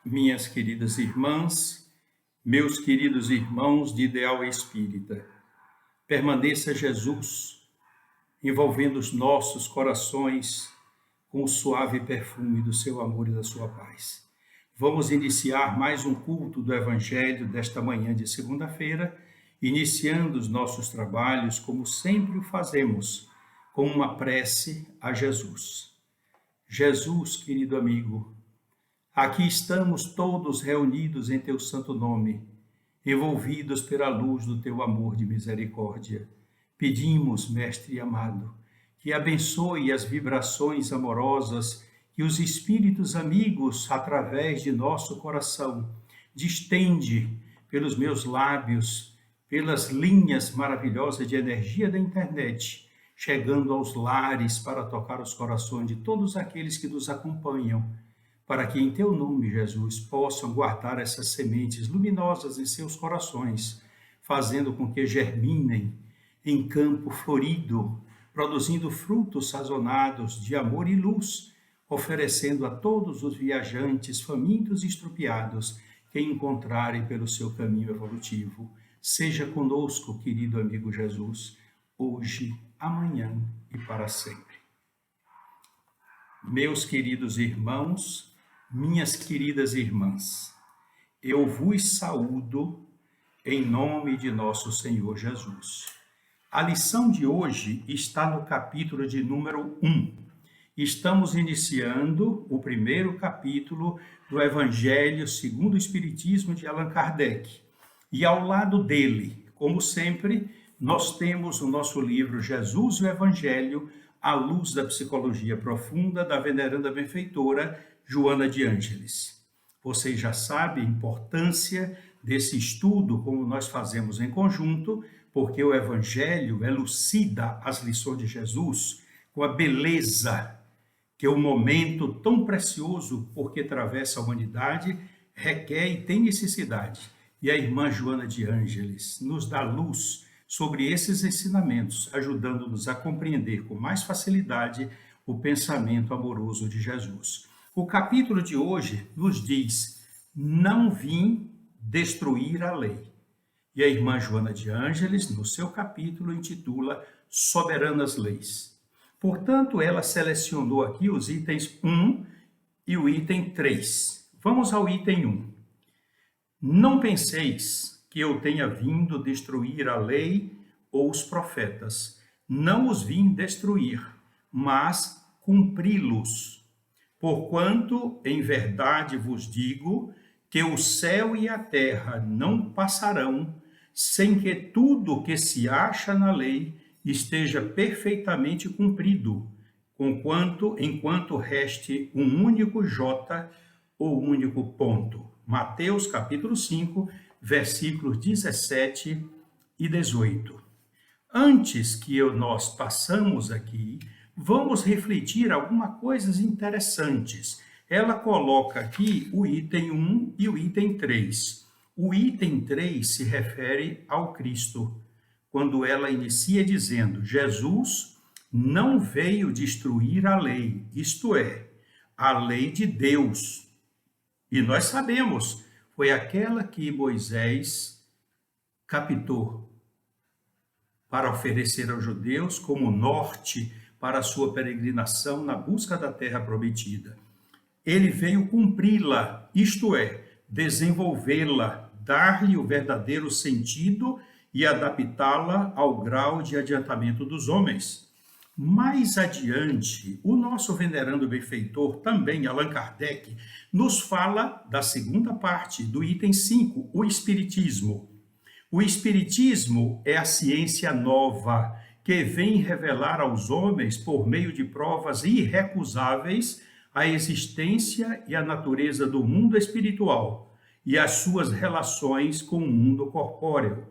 Minhas queridas irmãs, meus queridos irmãos de ideal espírita, permaneça Jesus envolvendo os nossos corações com o suave perfume do seu amor e da sua paz. Vamos iniciar mais um culto do Evangelho desta manhã de segunda-feira, iniciando os nossos trabalhos como sempre o fazemos, com uma prece a Jesus. Jesus, querido amigo, aqui estamos todos reunidos em teu santo nome, envolvidos pela luz do teu amor de misericórdia. Pedimos, Mestre amado, que abençoe as vibrações amorosas que os espíritos amigos, através de nosso coração, distende pelos meus lábios, pelas linhas maravilhosas de energia da internet, chegando aos lares para tocar os corações de todos aqueles que nos acompanham, para que em teu nome, Jesus, possam guardar essas sementes luminosas em seus corações, fazendo com que germinem em campo florido, produzindo frutos sazonados de amor e luz, oferecendo a todos os viajantes famintos e estrupiados que encontrarem pelo seu caminho evolutivo. Seja conosco, querido amigo Jesus, hoje, amanhã e para sempre. Meus queridos irmãos, minhas queridas irmãs, eu vos saúdo em nome de nosso Senhor Jesus. A lição de hoje está no capítulo de número 1. Estamos iniciando o primeiro capítulo do Evangelho segundo o Espiritismo de Allan Kardec. E ao lado dele, como sempre, nós temos o nosso livro Jesus e o Evangelho, à luz da psicologia profunda da veneranda benfeitora Joana de Ângeles. Vocês já sabem a importância desse estudo, como nós fazemos em conjunto, porque o Evangelho elucida as lições de Jesus com a beleza que o momento tão precioso, porque atravessa a humanidade, requer e tem necessidade. E a irmã Joana de Ângeles nos dá luz sobre esses ensinamentos, ajudando-nos a compreender com mais facilidade o pensamento amoroso de Jesus. O capítulo de hoje nos diz: não vim destruir a lei. E a irmã Joana de Ângeles, no seu capítulo, intitula Soberanas Leis. Portanto, ela selecionou aqui os itens 1 e o item 3. Vamos ao item 1. Não penseis que eu tenha vindo destruir a lei ou os profetas. Não os vim destruir, mas cumpri-los. Porquanto, em verdade vos digo, que o céu e a terra não passarão sem que tudo que se acha na lei esteja perfeitamente cumprido, enquanto reste um único J ou único ponto. Mateus capítulo 5, versículos 17 e 18. Antes que nós passamos aqui, vamos refletir algumas coisas interessantes. Ela coloca aqui o item 1 e o item 3. O item 3 se refere ao Cristo, quando ela inicia dizendo: Jesus não veio destruir a lei, isto é, a lei de Deus. E nós sabemos, foi aquela que Moisés captou para oferecer aos judeus como norte para a sua peregrinação na busca da terra prometida. Ele veio cumpri-la, isto é, desenvolvê-la, dar-lhe o verdadeiro sentido e adaptá-la ao grau de adiantamento dos homens. Mais adiante, o nosso venerando benfeitor, também Allan Kardec, nos fala da segunda parte do item 5, o Espiritismo. O Espiritismo é a ciência nova que vem revelar aos homens, por meio de provas irrecusáveis, a existência e a natureza do mundo espiritual e as suas relações com o mundo corpóreo.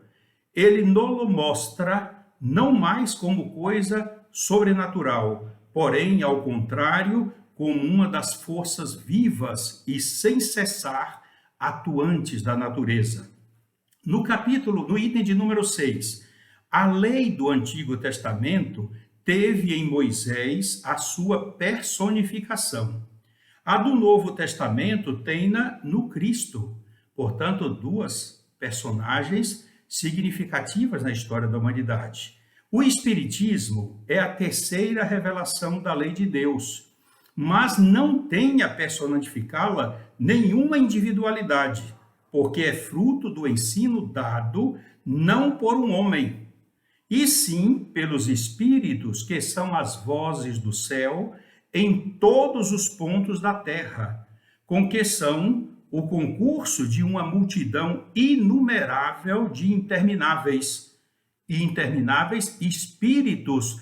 Ele nos mostra não mais como coisa sobrenatural, porém, ao contrário, como uma das forças vivas e sem cessar atuantes da natureza. No item de número 6, a lei do Antigo Testamento teve em Moisés a sua personificação. A do Novo Testamento tem-na no Cristo. Portanto, duas personagens significativas na história da humanidade. O Espiritismo é a terceira revelação da lei de Deus, mas não tem a personificá-la nenhuma individualidade, porque é fruto do ensino dado não por um homem, e sim pelos espíritos que são as vozes do céu em todos os pontos da terra, com que são o concurso de uma multidão inumerável de intermináveis espíritos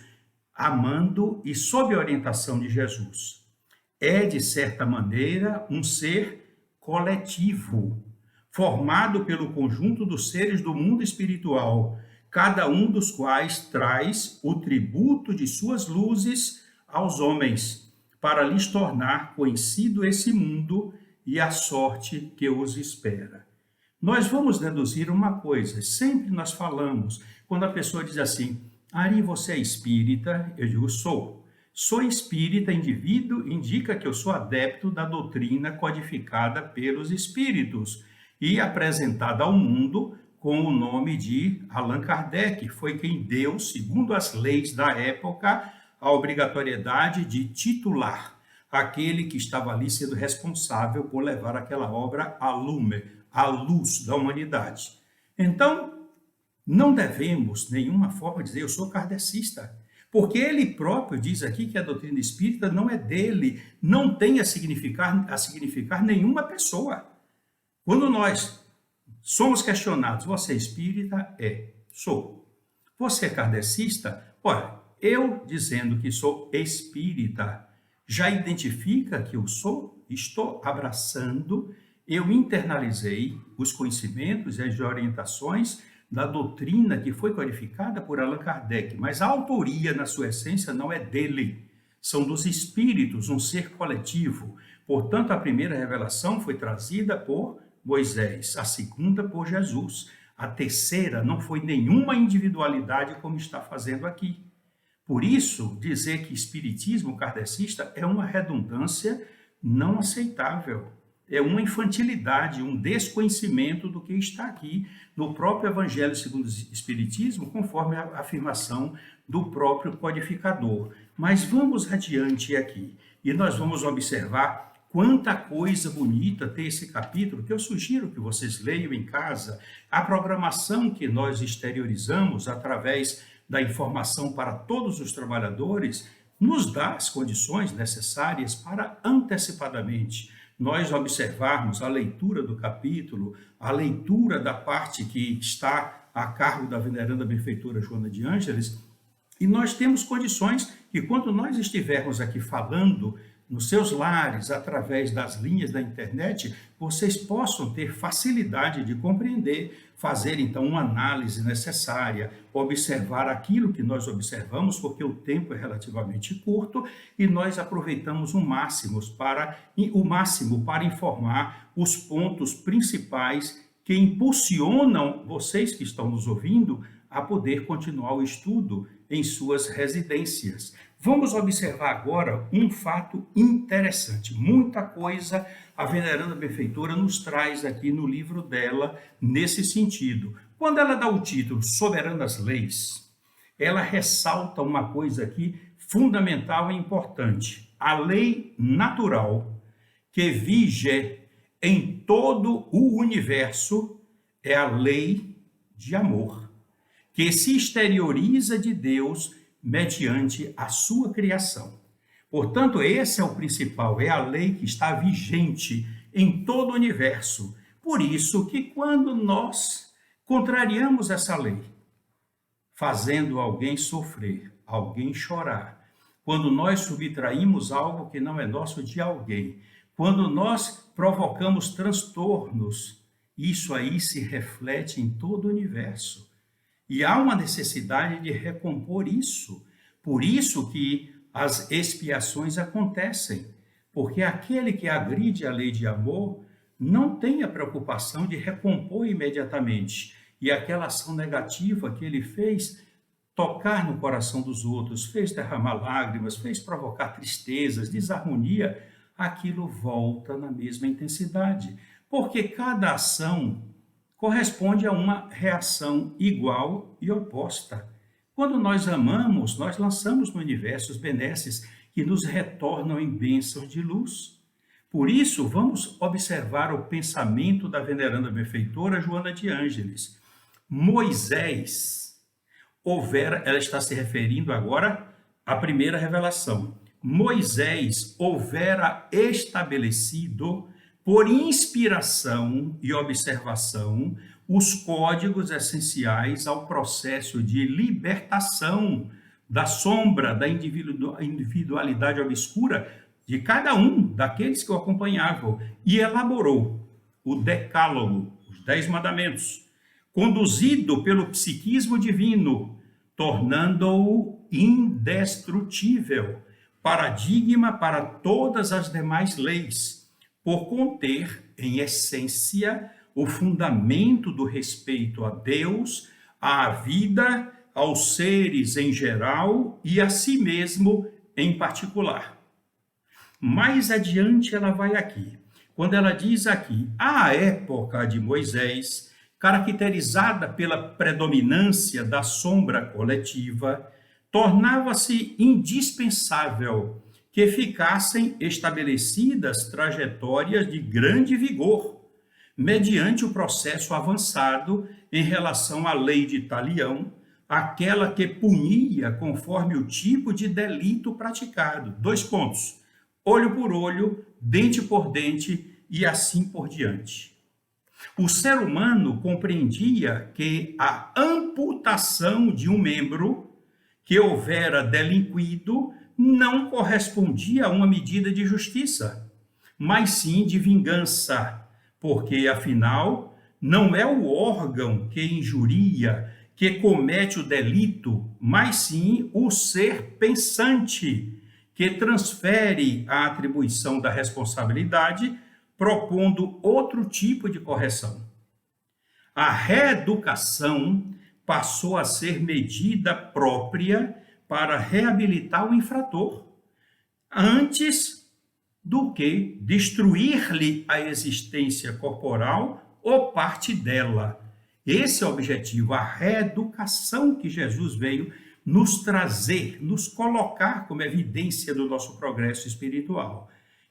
amando e sob a orientação de Jesus. É, de certa maneira, um ser coletivo, formado pelo conjunto dos seres do mundo espiritual, cada um dos quais traz o tributo de suas luzes aos homens, para lhes tornar conhecido esse mundo e a sorte que os espera. Nós vamos deduzir uma coisa, sempre nós falamos, quando a pessoa diz assim, Ari, você é espírita? Eu digo, sou. Sou espírita, indivíduo, indica que eu sou adepto da doutrina codificada pelos espíritos e apresentada ao mundo com o nome de Allan Kardec. Foi quem deu, segundo as leis da época, a obrigatoriedade de titular aquele que estava ali sendo responsável por levar aquela obra à lume, à luz da humanidade. Então, não devemos, nenhuma forma, dizer eu sou kardecista, porque ele próprio diz aqui que a doutrina espírita não é dele, não tem a significar nenhuma pessoa. Quando nós somos questionados, você é espírita? É, sou. Você é kardecista? Olha, eu dizendo que sou espírita, já identifica que eu sou? Estou abraçando, eu internalizei os conhecimentos e as orientações da doutrina que foi codificada por Allan Kardec, mas a autoria, na sua essência, não é dele, são dos espíritos, um ser coletivo. Portanto, a primeira revelação foi trazida por Moisés, a segunda por Jesus, a terceira não foi nenhuma individualidade como está fazendo aqui. Por isso, dizer que espiritismo kardecista é uma redundância não aceitável. É uma infantilidade, um desconhecimento do que está aqui no próprio Evangelho segundo o Espiritismo, conforme a afirmação do próprio codificador. Mas vamos adiante aqui, e nós vamos observar quanta coisa bonita tem esse capítulo, que eu sugiro que vocês leiam em casa. A programação que nós exteriorizamos através da informação para todos os trabalhadores nos dá as condições necessárias para antecipadamente nós observarmos a leitura do capítulo, a leitura da parte que está a cargo da veneranda benfeitora Joana de Ângeles, e nós temos condições que quando nós estivermos aqui falando nos seus lares, através das linhas da internet, vocês possam ter facilidade de compreender, fazer então uma análise necessária, observar aquilo que nós observamos, porque o tempo é relativamente curto e nós aproveitamos o máximo para informar os pontos principais que impulsionam vocês que estão nos ouvindo a poder continuar o estudo em suas residências. Vamos observar agora um fato interessante. Muita coisa a veneranda benfeitora nos traz aqui no livro dela nesse sentido. Quando ela dá o título Soberanas Leis, ela ressalta uma coisa aqui fundamental e importante. A lei natural que vige em todo o universo é a lei de amor, que se exterioriza de Deus mediante a sua criação. Portanto, esse é o principal, é a lei que está vigente em todo o universo. Por isso que quando nós contrariamos essa lei, fazendo alguém sofrer, alguém chorar, quando nós subtraímos algo que não é nosso de alguém, quando nós provocamos transtornos, isso aí se reflete em todo o universo. E há uma necessidade de recompor isso. Por isso que as expiações acontecem. Porque aquele que agride a lei de amor não tem a preocupação de recompor imediatamente. E aquela ação negativa que ele fez tocar no coração dos outros, fez derramar lágrimas, fez provocar tristezas, desarmonia, aquilo volta na mesma intensidade, porque cada ação corresponde a uma reação igual e oposta. Quando nós amamos, nós lançamos no universo os benesses que nos retornam em bênçãos de luz. Por isso, vamos observar o pensamento da veneranda benfeitora Joana de Ângeles. Moisés ela está se referindo agora à primeira revelação. Moisés houvera estabelecido, por inspiração e observação, os códigos essenciais ao processo de libertação da sombra, da individualidade obscura de cada um daqueles que o acompanhavam, e elaborou o Decálogo, os 10 Mandamentos, conduzido pelo psiquismo divino, tornando-o indestrutível, paradigma para todas as demais leis, por conter, em essência, o fundamento do respeito a Deus, à vida, aos seres em geral e a si mesmo em particular. Mais adiante ela vai aqui, quando ela diz aqui, a época de Moisés, caracterizada pela predominância da sombra coletiva, tornava-se indispensável que ficassem estabelecidas trajetórias de grande vigor, mediante o processo avançado em relação à lei de Talião, aquela que punia conforme o tipo de delito praticado. 2 pontos. Olho por olho, dente por dente e assim por diante. O ser humano compreendia que a amputação de um membro que houvera delinquido não correspondia a uma medida de justiça, mas sim de vingança, porque, afinal, não é o órgão que injuria, que comete o delito, mas sim o ser pensante, que transfere a atribuição da responsabilidade, propondo outro tipo de correção. A reeducação passou a ser medida própria para reabilitar o infrator, antes do que destruir-lhe a existência corporal ou parte dela. Esse é o objetivo, a reeducação que Jesus veio nos trazer, nos colocar como evidência do nosso progresso espiritual.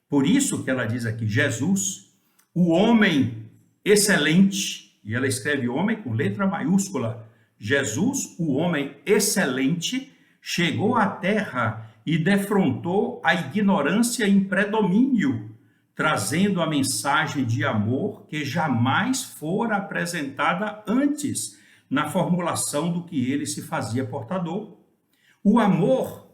Por isso que ela diz aqui, Jesus, o homem excelente, e ela escreve homem com letra maiúscula, Jesus, o homem excelente, chegou à terra e defrontou a ignorância em predomínio, trazendo a mensagem de amor que jamais fora apresentada antes na formulação do que ele se fazia portador. O amor,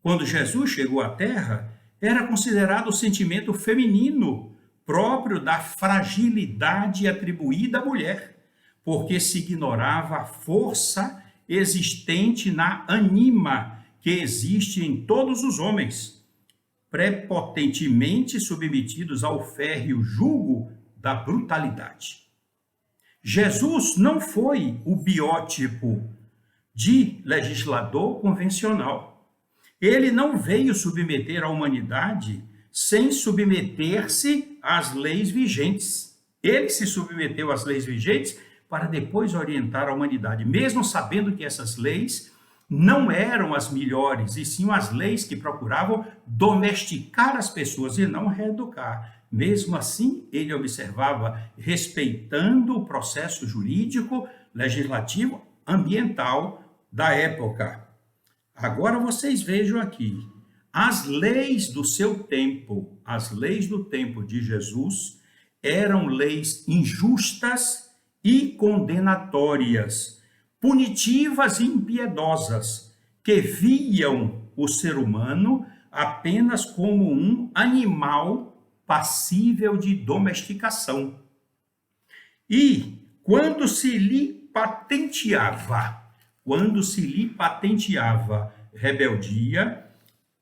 quando Jesus chegou à terra, era considerado o sentimento feminino, próprio da fragilidade atribuída à mulher, porque se ignorava a força existente na ânima que existe em todos os homens, prepotentemente submetidos ao férreo jugo da brutalidade. Jesus não foi o biótipo de legislador convencional. Ele não veio submeter a humanidade sem submeter-se às leis vigentes. Ele se submeteu às leis vigentes para depois orientar a humanidade, mesmo sabendo que essas leis não eram as melhores, e sim as leis que procuravam domesticar as pessoas e não reeducar. Mesmo assim, ele observava, respeitando o processo jurídico, legislativo, ambiental da época. Agora vocês vejam aqui, as leis do seu tempo, as leis do tempo de Jesus, eram leis injustas e condenatórias, punitivas e impiedosas, que viam o ser humano apenas como um animal passível de domesticação. E quando se lhe patenteava rebeldia,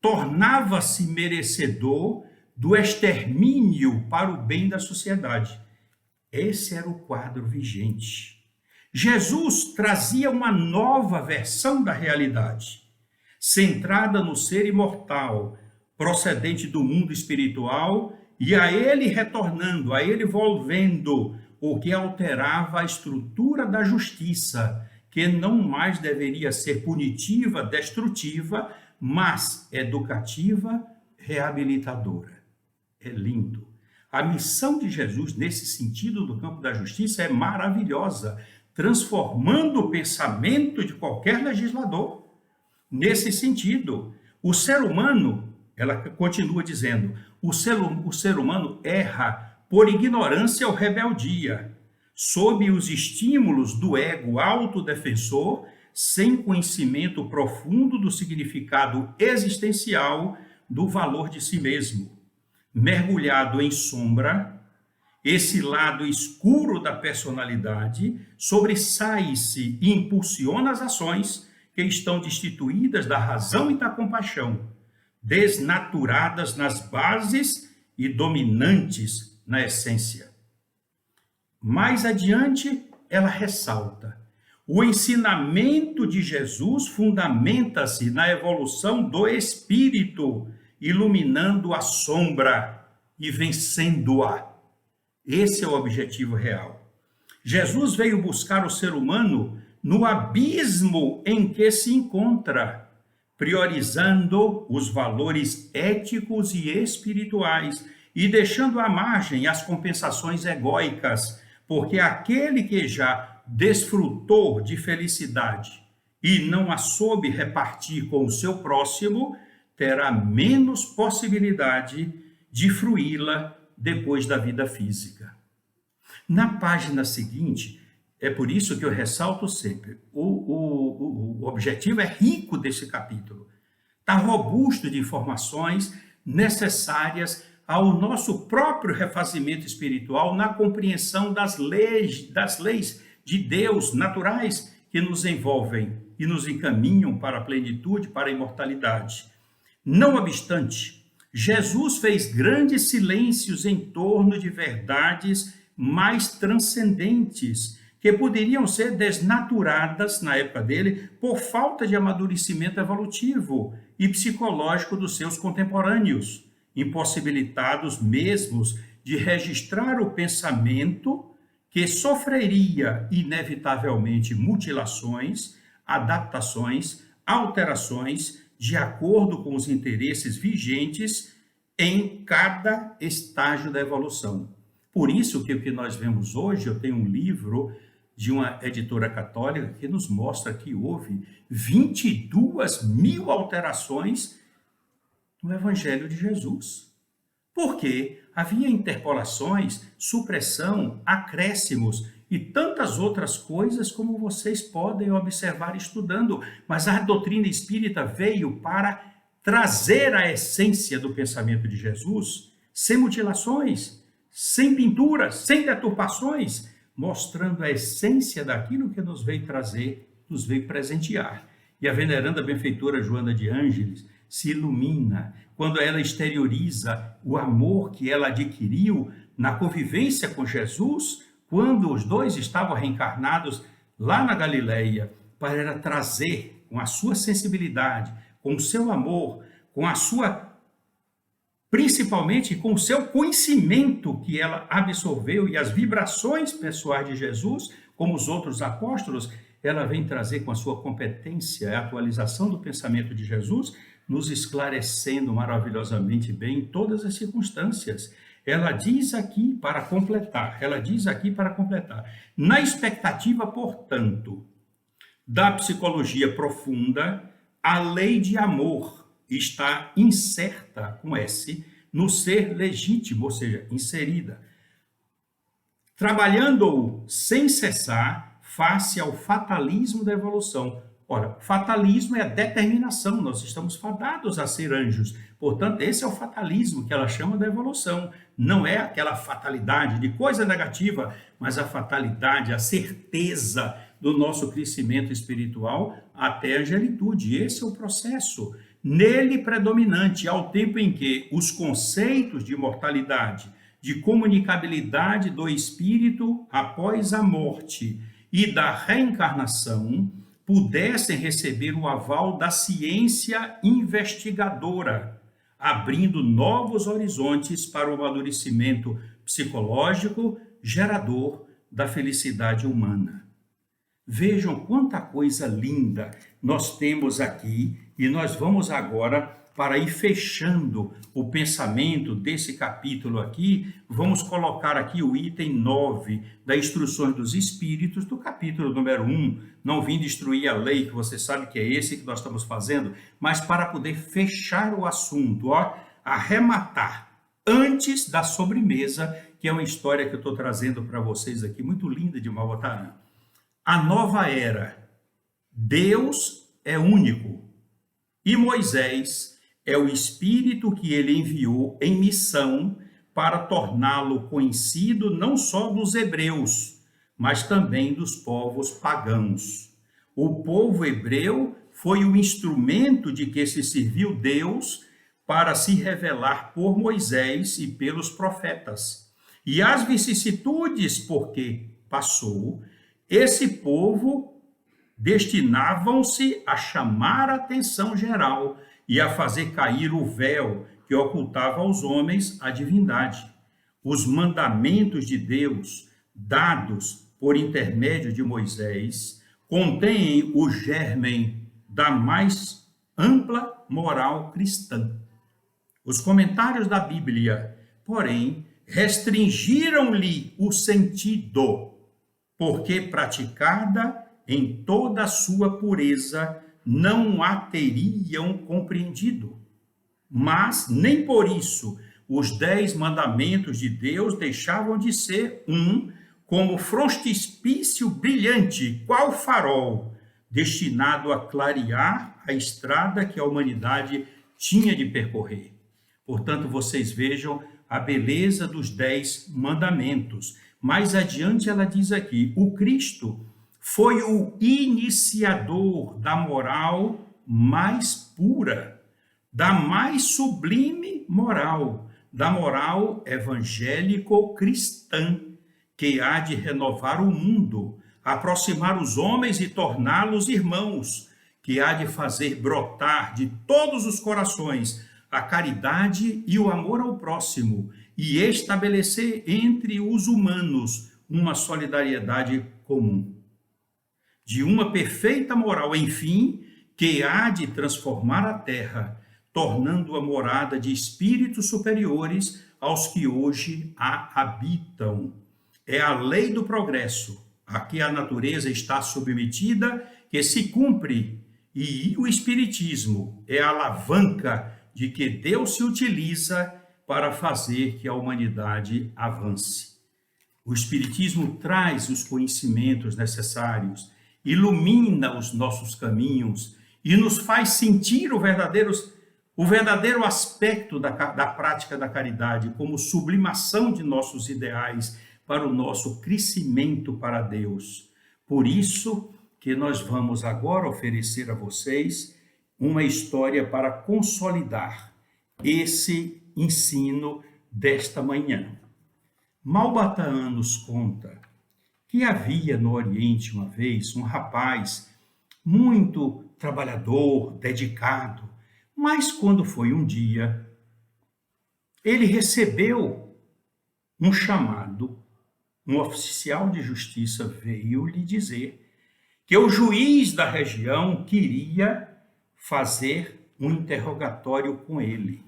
tornava-se merecedor do extermínio para o bem da sociedade. Esse era o quadro vigente. Jesus trazia uma nova versão da realidade, centrada no ser imortal, procedente do mundo espiritual, e a ele retornando, a ele volvendo, o que alterava a estrutura da justiça, que não mais deveria ser punitiva, destrutiva, mas educativa, reabilitadora. É lindo. A missão de Jesus, nesse sentido do campo da justiça, é maravilhosa, transformando o pensamento de qualquer legislador. Nesse sentido, o ser humano, ela continua dizendo, o ser humano erra por ignorância ou rebeldia, sob os estímulos do ego autodefensor, sem conhecimento profundo do significado existencial do valor de si mesmo. Mergulhado em sombra, esse lado escuro da personalidade sobressai-se e impulsiona as ações que estão destituídas da razão e da compaixão, desnaturadas nas bases e dominantes na essência. Mais adiante, ela ressalta: o ensinamento de Jesus fundamenta-se na evolução do espírito, iluminando a sombra e vencendo-a. Esse é o objetivo real. Jesus veio buscar o ser humano no abismo em que se encontra, priorizando os valores éticos e espirituais e deixando à margem as compensações egóicas, porque aquele que já desfrutou de felicidade e não a soube repartir com o seu próximo, terá menos possibilidade de fruí-la depois da vida física. Na página seguinte, é por isso que eu ressalto sempre, o objetivo é rico desse capítulo. Está robusto de informações necessárias ao nosso próprio refazimento espiritual na compreensão das leis de Deus naturais que nos envolvem e nos encaminham para a plenitude, para a imortalidade. Não obstante, Jesus fez grandes silêncios em torno de verdades mais transcendentes, que poderiam ser desnaturadas na época dele por falta de amadurecimento evolutivo e psicológico dos seus contemporâneos, impossibilitados mesmos de registrar o pensamento que sofreria inevitavelmente mutilações, adaptações, alterações de acordo com os interesses vigentes em cada estágio da evolução. Por isso que o que nós vemos hoje, eu tenho um livro de uma editora católica que nos mostra que houve 22 mil alterações no Evangelho de Jesus. Porque havia interpolações, supressão, acréscimos e tantas outras coisas como vocês podem observar estudando. Mas a doutrina espírita veio para trazer a essência do pensamento de Jesus, sem mutilações, sem pinturas, sem deturpações, mostrando a essência daquilo que nos veio trazer, nos veio presentear. E a veneranda benfeitora Joana de Ângeles se ilumina quando ela exterioriza o amor que ela adquiriu na convivência com Jesus, quando os dois estavam reencarnados lá na Galileia, para ela trazer com a sua sensibilidade, com o seu amor, com a sua, principalmente com o seu conhecimento que ela absorveu e as vibrações pessoais de Jesus, como os outros apóstolos, ela vem trazer com a sua competência a atualização do pensamento de Jesus, nos esclarecendo maravilhosamente bem em todas as circunstâncias. Ela diz aqui para completar, na expectativa, portanto, da psicologia profunda, a lei de amor está inserta, com S, no ser legítimo, ou seja, inserida, trabalhando-o sem cessar face ao fatalismo da evolução. Ora, fatalismo é a determinação, nós estamos fadados a ser anjos. Portanto, esse é o fatalismo que ela chama da evolução. Não é aquela fatalidade de coisa negativa, mas a fatalidade, a certeza do nosso crescimento espiritual até a angelitude. Esse é o processo. Nele predominante, ao tempo em que os conceitos de imortalidade, de comunicabilidade do espírito após a morte e da reencarnação, pudessem receber o aval da ciência investigadora, abrindo novos horizontes para o amadurecimento psicológico, gerador da felicidade humana. Vejam quanta coisa linda nós temos aqui e nós vamos agora, para ir fechando o pensamento desse capítulo aqui, vamos colocar aqui o item 9 da Instruções dos Espíritos, do capítulo número 1. Não vim destruir a lei, que você sabe que é esse que nós estamos fazendo, mas para poder fechar o assunto, arrematar, antes da sobremesa, que é uma história que eu estou trazendo para vocês aqui, muito linda de Malvotarã. A nova era. Deus é único e Moisés é o Espírito que ele enviou em missão para torná-lo conhecido não só dos hebreus, mas também dos povos pagãos. O povo hebreu foi o instrumento de que se serviu Deus para se revelar por Moisés e pelos profetas. E as vicissitudes por que passou, esse povo destinavam-se a chamar a atenção geral e a fazer cair o véu que ocultava aos homens a divindade. Os mandamentos de Deus, dados por intermédio de Moisés, contêm o germen da mais ampla moral cristã. Os comentários da Bíblia, porém, restringiram-lhe o sentido, porque praticada em toda a sua pureza, não a teriam compreendido. Mas, nem por isso, os 10 mandamentos de Deus deixavam de ser como frontispício brilhante, qual farol, destinado a clarear a estrada que a humanidade tinha de percorrer. Portanto, vocês vejam a beleza dos 10 mandamentos. Mais adiante ela diz aqui, o Cristo foi o iniciador da moral mais pura, da mais sublime moral, da moral evangélico-cristã, que há de renovar o mundo, aproximar os homens e torná-los irmãos, que há de fazer brotar de todos os corações a caridade e o amor ao próximo, e estabelecer entre os humanos uma solidariedade comum. De uma perfeita moral, enfim, que há de transformar a terra, tornando-a morada de espíritos superiores aos que hoje a habitam. É a lei do progresso, a que a natureza está submetida, que se cumpre, e o espiritismo é a alavanca de que Deus se utiliza para fazer que a humanidade avance. O espiritismo traz os conhecimentos necessários, ilumina os nossos caminhos e nos faz sentir o verdadeiro aspecto da prática da caridade como sublimação de nossos ideais para o nosso crescimento para Deus. Por isso que nós vamos agora oferecer a vocês uma história para consolidar esse ensino desta manhã. Malbataan nos conta que havia no Oriente uma vez um rapaz muito trabalhador, dedicado, mas quando foi um dia, ele recebeu um chamado, um oficial de justiça veio lhe dizer que o juiz da região queria fazer um interrogatório com ele.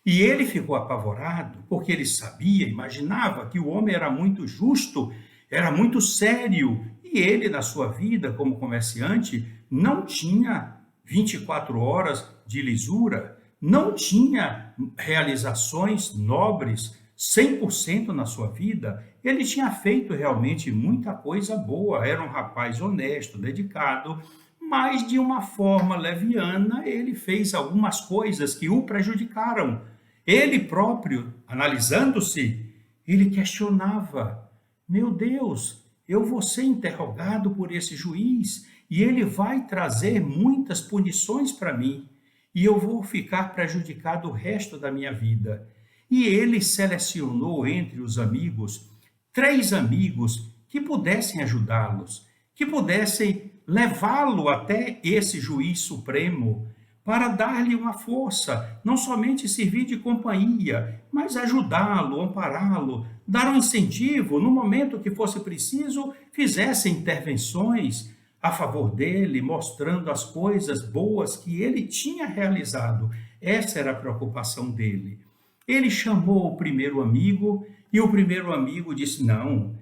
E ele ficou apavorado, porque ele sabia, imaginava que o homem era muito justo, era muito sério, e ele, na sua vida como comerciante, não tinha 24 horas de lisura, não tinha realizações nobres 100% na sua vida. Ele tinha feito realmente muita coisa boa, era um rapaz honesto, dedicado, mas de uma forma leviana ele fez algumas coisas que o prejudicaram. Ele próprio, analisando-se, ele questionava: meu Deus, eu vou ser interrogado por esse juiz e ele vai trazer muitas punições para mim e eu vou ficar prejudicado o resto da minha vida. E ele selecionou entre os amigos 3 amigos que pudessem ajudá-los, que pudessem levá-lo até esse juiz supremo, para dar-lhe uma força, não somente servir de companhia, mas ajudá-lo, ampará-lo, dar um incentivo no momento que fosse preciso, fizesse intervenções a favor dele, mostrando as coisas boas que ele tinha realizado. Essa era a preocupação dele. Ele chamou o primeiro amigo e o primeiro amigo disse: Não,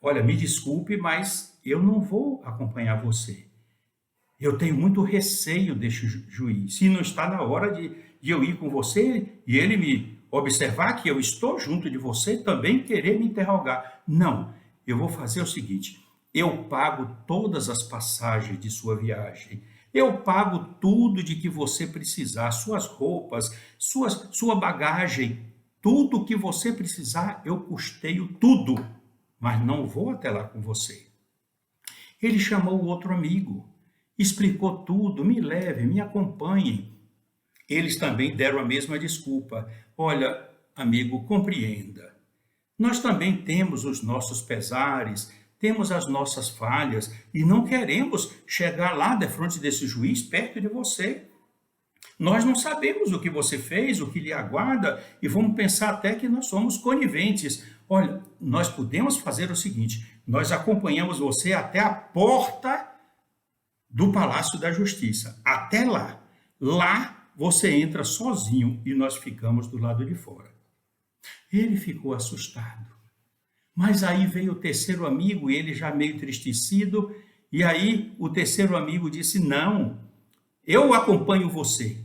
olha, me desculpe, mas eu não vou acompanhar você. Eu tenho muito receio deste juiz. Se não está na hora de eu ir com você e ele me observar que eu estou junto de você, também querer me interrogar. Não, eu vou fazer o seguinte: eu pago todas as passagens de sua viagem. Eu pago tudo de que você precisar, suas roupas, sua bagagem, tudo que você precisar, eu custeio tudo, mas não vou até lá com você. Ele chamou o outro amigo, explicou tudo, me leve, me acompanhe. Eles também deram a mesma desculpa. Olha, amigo, compreenda. Nós também temos os nossos pesares, temos as nossas falhas e não queremos chegar lá de frente desse juiz perto de você. Nós não sabemos o que você fez, o que lhe aguarda e vamos pensar até que nós somos coniventes. Olha, nós podemos fazer o seguinte: nós acompanhamos você até a porta do Palácio da Justiça, até lá. Lá você entra sozinho e nós ficamos do lado de fora. Ele ficou assustado. Mas aí veio o terceiro amigo, e ele já meio entristecido, e aí o terceiro amigo disse: Não, eu acompanho você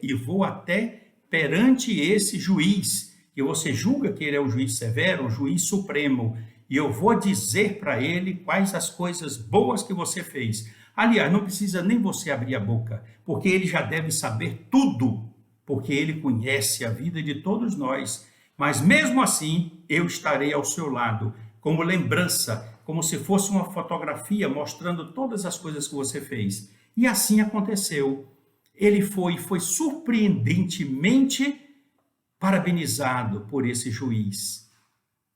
e vou até perante esse juiz, que você julga que ele é um juiz severo, um juiz supremo, e eu vou dizer para ele quais as coisas boas que você fez. Aliás, não precisa nem você abrir a boca, porque ele já deve saber tudo, porque ele conhece a vida de todos nós. Mas mesmo assim, eu estarei ao seu lado, como lembrança, como se fosse uma fotografia mostrando todas as coisas que você fez. E assim aconteceu. Ele foi surpreendentemente parabenizado por esse juiz.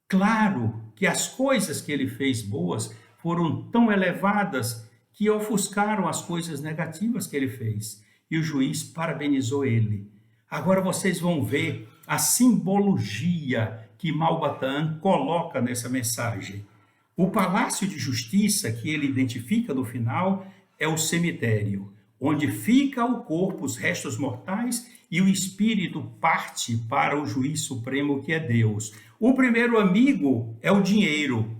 Claro que as coisas que ele fez boas foram tão elevadas que ofuscaram as coisas negativas que ele fez. E o juiz parabenizou ele. Agora vocês vão ver a simbologia que Malba coloca nessa mensagem. O palácio de justiça que ele identifica no final é o cemitério, onde fica o corpo, os restos mortais, e o espírito parte para o juiz supremo que é Deus. O primeiro amigo é o dinheiro.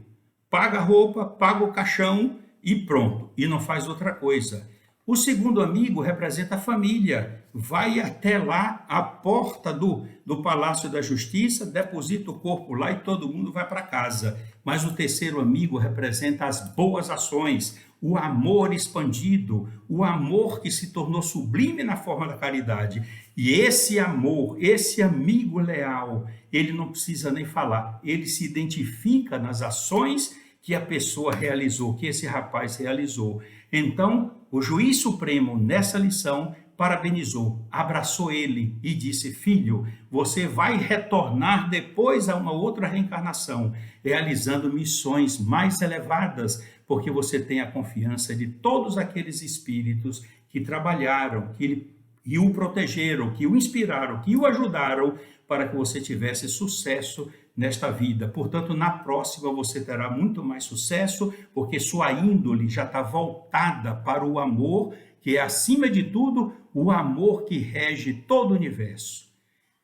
Paga a roupa, paga o caixão e pronto, e não faz outra coisa. O segundo amigo representa a família, vai até lá, à porta do Palácio da Justiça, deposita o corpo lá e todo mundo vai para casa. Mas o terceiro amigo representa as boas ações, o amor expandido, o amor que se tornou sublime na forma da caridade. E esse amor, esse amigo leal, ele não precisa nem falar, ele se identifica nas ações que a pessoa realizou, que esse rapaz realizou. Então, o juiz supremo, nessa lição, parabenizou, abraçou ele e disse: Filho, você vai retornar depois a uma outra reencarnação, realizando missões mais elevadas, porque você tem a confiança de todos aqueles espíritos que trabalharam, que o protegeram, que o inspiraram, que o ajudaram para que você tivesse sucesso nesta vida. Portanto, na próxima você terá muito mais sucesso, porque sua índole já está voltada para o amor, que é, acima de tudo, o amor que rege todo o universo.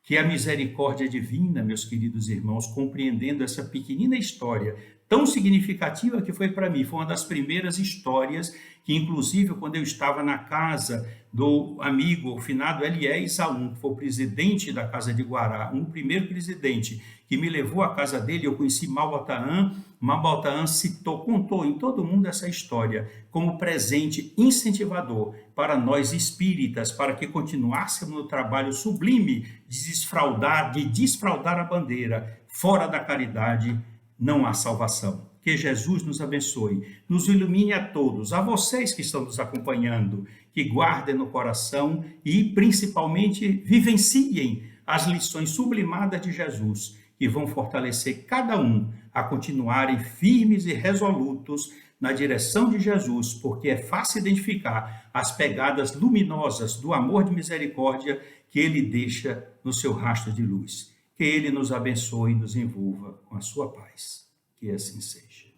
Que a misericórdia divina, meus queridos irmãos, compreendendo essa pequenina história tão significativa que foi para mim, foi uma das primeiras histórias que, inclusive, quando eu estava na casa do amigo, o finado Elié Isaú, que foi o presidente da Casa de Guará, um primeiro presidente que me levou à casa dele, eu conheci Malba citou, contou em todo mundo essa história como presente incentivador para nós espíritas, para que continuássemos no trabalho sublime de desfraldar a bandeira. Fora da caridade não há salvação. Que Jesus nos abençoe, nos ilumine a todos, a vocês que estão nos acompanhando, que guardem no coração e, principalmente, vivenciem as lições sublimadas de Jesus, que vão fortalecer cada um a continuarem firmes e resolutos na direção de Jesus, porque é fácil identificar as pegadas luminosas do amor de misericórdia que ele deixa no seu rastro de luz. Que ele nos abençoe e nos envolva com a sua paz. Que assim seja.